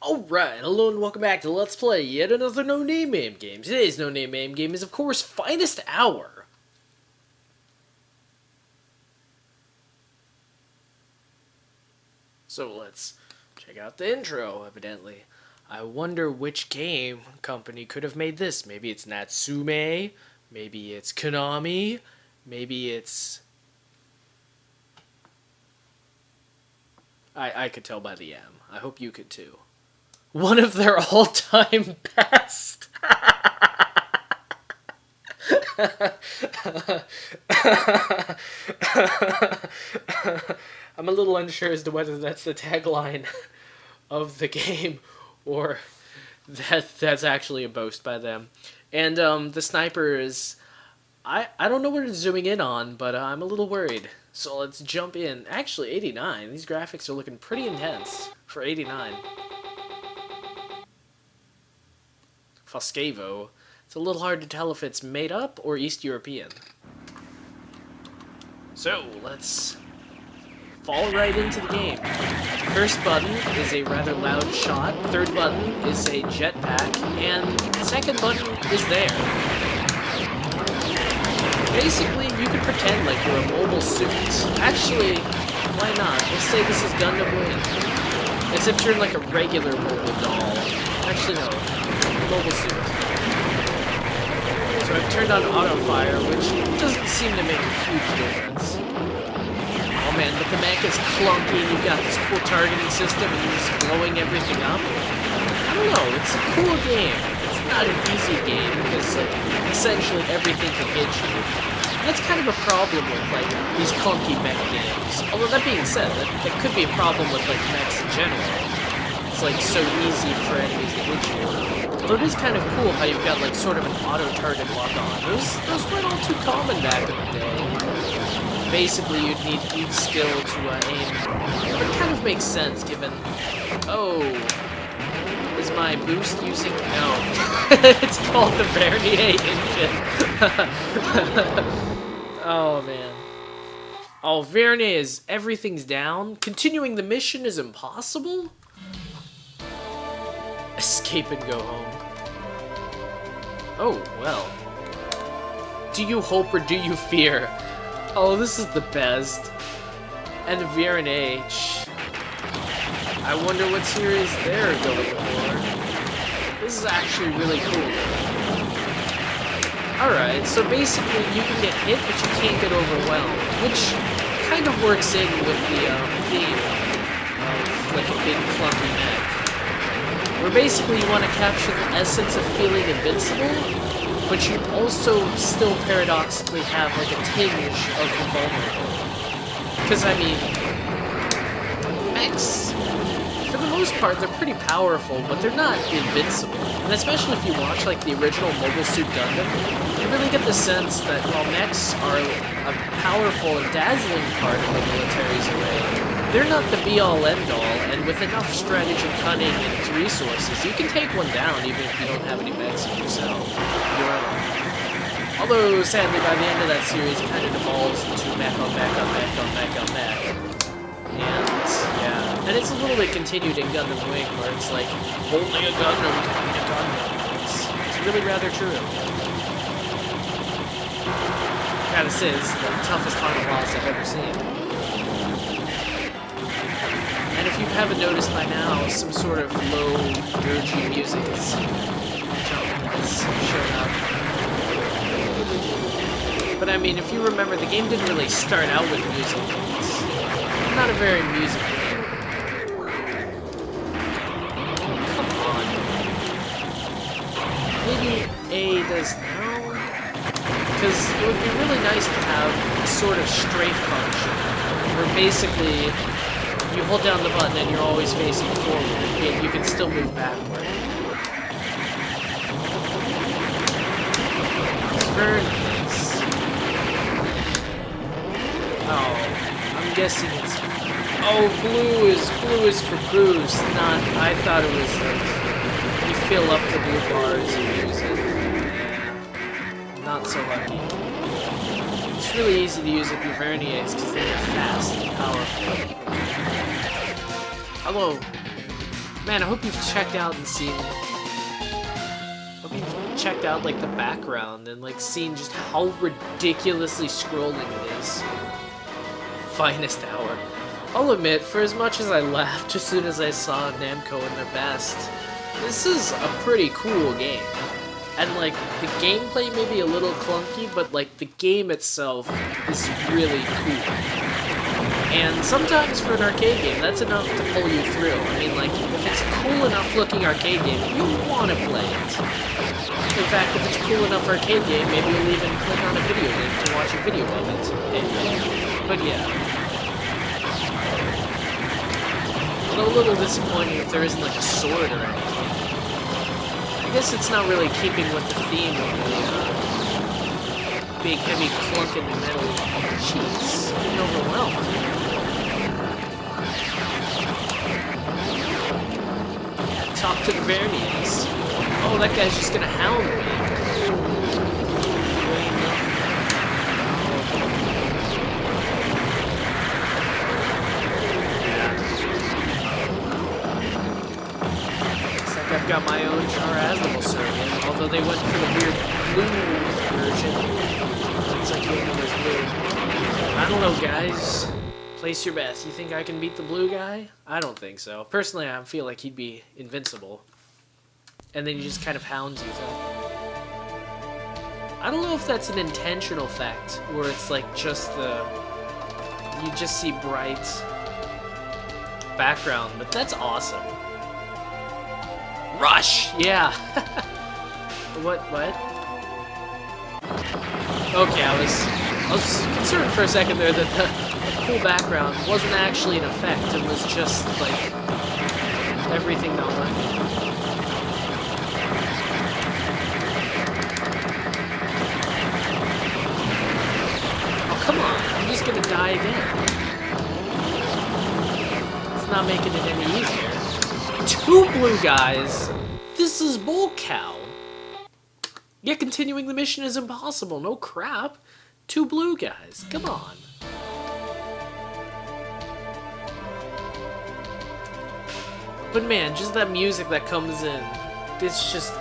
Alright, hello and welcome back to Let's Play yet another No Name MAME game. Today's No Name MAME game is, of course, Finest Hour. So let's check out the intro, evidently. I wonder which game company could have made this. Maybe it's Natsume, maybe it's Konami, maybe it's... I could tell by the M. I hope you could too. One of their all-time best. I'm a little unsure as to whether that's the tagline of the game or that's actually a boast by them. And the sniper is... I don't know what it's zooming in on, but I'm a little worried. So let's jump in. Actually, 89. These graphics are looking pretty intense for 89. Foscavo. It's a little hard to tell if it's made up or East European. So, let's fall right into the game. First button is a rather loud shot, third button is a jetpack, and second button is there. Basically, you could pretend like you're a mobile suit. Actually, why not? Let's say this is Gundam Wing. Except you're in like a regular mobile doll. Actually, no. Mobile suit. So I've turned on auto fire, which doesn't seem to make a huge difference. Oh man, but the mech is clunky and you've got this cool targeting system and you're just blowing everything up. I don't know, it's a cool game. It's not an easy game because like essentially everything can hit you. And that's kind of a problem with like these clunky mech games. Although that being said, that could be a problem with like mechs in general. It's like so easy for enemies to hit you. But it is kind of cool how you've got like sort of an auto-target lock-on. Those weren't all too common back in the day. Basically, you'd need huge skill to aim. But it kind of makes sense given... Oh... Is my boost using... No. It's called the Vernier engine. Oh, man. Oh, Vernier is... Everything's down. Continuing the mission is impossible? Escape and go home. Oh, well. Do you hope or do you fear? Oh, this is the best. And Wherein. I wonder what series they're going for. This is actually really cool. Alright, so basically you can get hit, but you can't get overwhelmed, which kind of works in with the theme of like a big clunky neck. Where basically you want to capture the essence of feeling invincible, but you also still paradoxically have like a tinge of vulnerable. Because I mean, mechs, for the most part, they're pretty powerful, but they're not invincible. And especially if you watch like the original Mobile Suit Gundam, you really get the sense that while mechs are a powerful and dazzling part of the military's array, they're not the be-all, end-all, and with enough strategy, cunning, and resources, you can take one down even if you don't have any mechs yourself. Your own. Although, sadly, by the end of that series, it kind of devolves into mech on mech on mech on mech on mech. And, yeah. And it's a little bit continued in Gundam Wing, where it's like, only a Gundam can beat a Gundam. It's really rather true. Gotta say, it's the toughest final boss I've ever seen. And if you haven't noticed by now, some sort of low, dirgy music has shown up. But I mean, if you remember, the game didn't really start out with music. It's not a very music game. Come on. Maybe A does now? Because it would be really nice to have a sort of strafe function, where basically you hold down the button and you're always facing forward, yet you can still move backward. It's very nice. Oh, I'm guessing it's... Oh, blue is for boost, not... I thought it was like, you fill up the blue bars and use it. Not so lucky. It's really easy to use up your Verniers because they're fast and powerful. Hello. Man, I hope you've checked out and seen... hope you've checked out, like, the background and, like, seen just how ridiculously scrolling it is. Finest hour. I'll admit, for as much as I laughed as soon as I saw Namco in their best, this is a pretty cool game. And, like, the gameplay may be a little clunky, but, like, the game itself is really cool. And sometimes for an arcade game, that's enough to pull you through. I mean, like, if it's a cool enough looking arcade game, you'll want to play it. In fact, if it's a cool enough arcade game, maybe you'll even click on a video link to watch a video of it. But yeah. Although a little disappointing if there isn't, like, a sword or anything. I guess it's not really keeping with the theme of the, big, heavy clunk in the middle. Jeez, getting overwhelmed. Talk to the Verniers. Oh, that guy's just gonna hound me. Looks like I've got my own Charazable servant, although they went for the weird blue version. Looks like he was blue. I don't know, guys. Place your bets. You think I can beat the blue guy? I don't think so. Personally, I feel like he'd be invincible. And then he just kind of hounds you, though. I don't know if that's an intentional fact, where it's like just the... you just see bright background, but that's awesome. Rush! Yeah! What? Okay, I was concerned for a second there that the cool background wasn't actually an effect. It was just, like, everything not working. Oh, come on. I'm just gonna die again. It's not making it any easier. 2 blue guys! This is bull cow. Yet continuing the mission is impossible. No crap. 2 blue guys. Come on. But man, just that music that comes in. It's just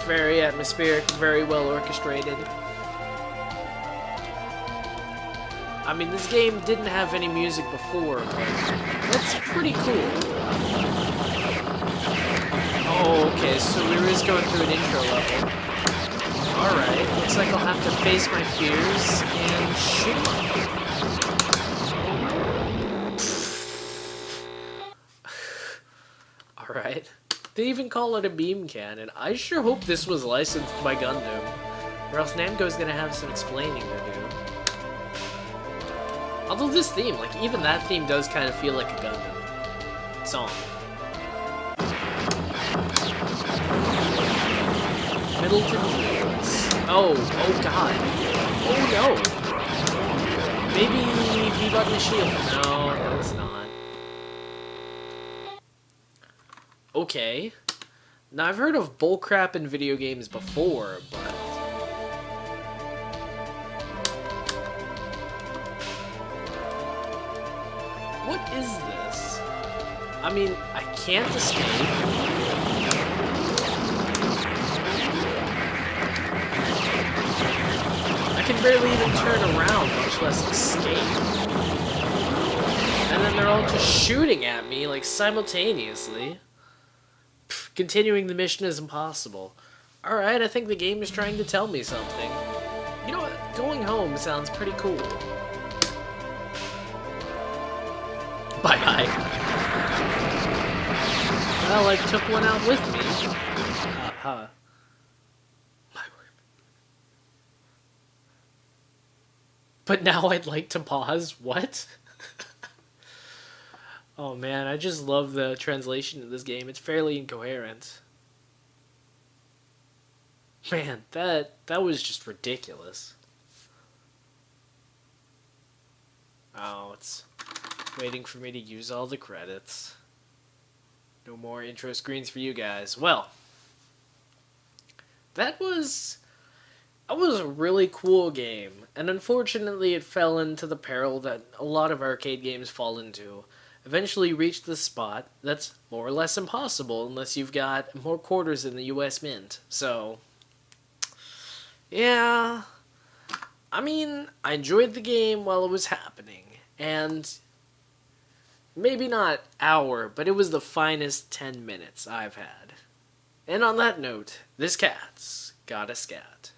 very atmospheric, very well orchestrated. I mean, this game didn't have any music before, but that's pretty cool. Oh, okay, so we were just going through an intro level. Alright, looks like I'll have to face my fears and shoot them. Alright. They even call it a beam cannon. I sure hope this was licensed by Gundam, or else Namco's gonna have some explaining to do. Although this theme, like, even that theme does kind of feel like a Gundam song. Middleton Wheels. Oh god. Oh no. Maybe V-Button Shield. No, it's not. Okay. Now, I've heard of bullcrap in video games before, but... what is this? I mean, I can't escape. I can barely even turn around, much less escape. And then they're all just shooting at me, like, simultaneously. Pfft, continuing the mission is impossible. Alright, I think the game is trying to tell me something. You know what? Going home sounds pretty cool. Bye-bye. Well, I took one out with me. Ha-ha. But now I'd like to pause. What? Oh man, I just love the translation of this game. It's fairly incoherent. Man, that was just ridiculous. Oh, it's waiting for me to use all the credits. No more intro screens for you guys. Well, that was a really cool game, and unfortunately it fell into the peril that a lot of arcade games fall into, eventually reached the spot that's more or less impossible unless you've got more quarters in the US Mint. So, yeah. I mean, I enjoyed the game while it was happening, and maybe not hour, but it was the finest 10 minutes I've had. And on that note, this cat's got a scat.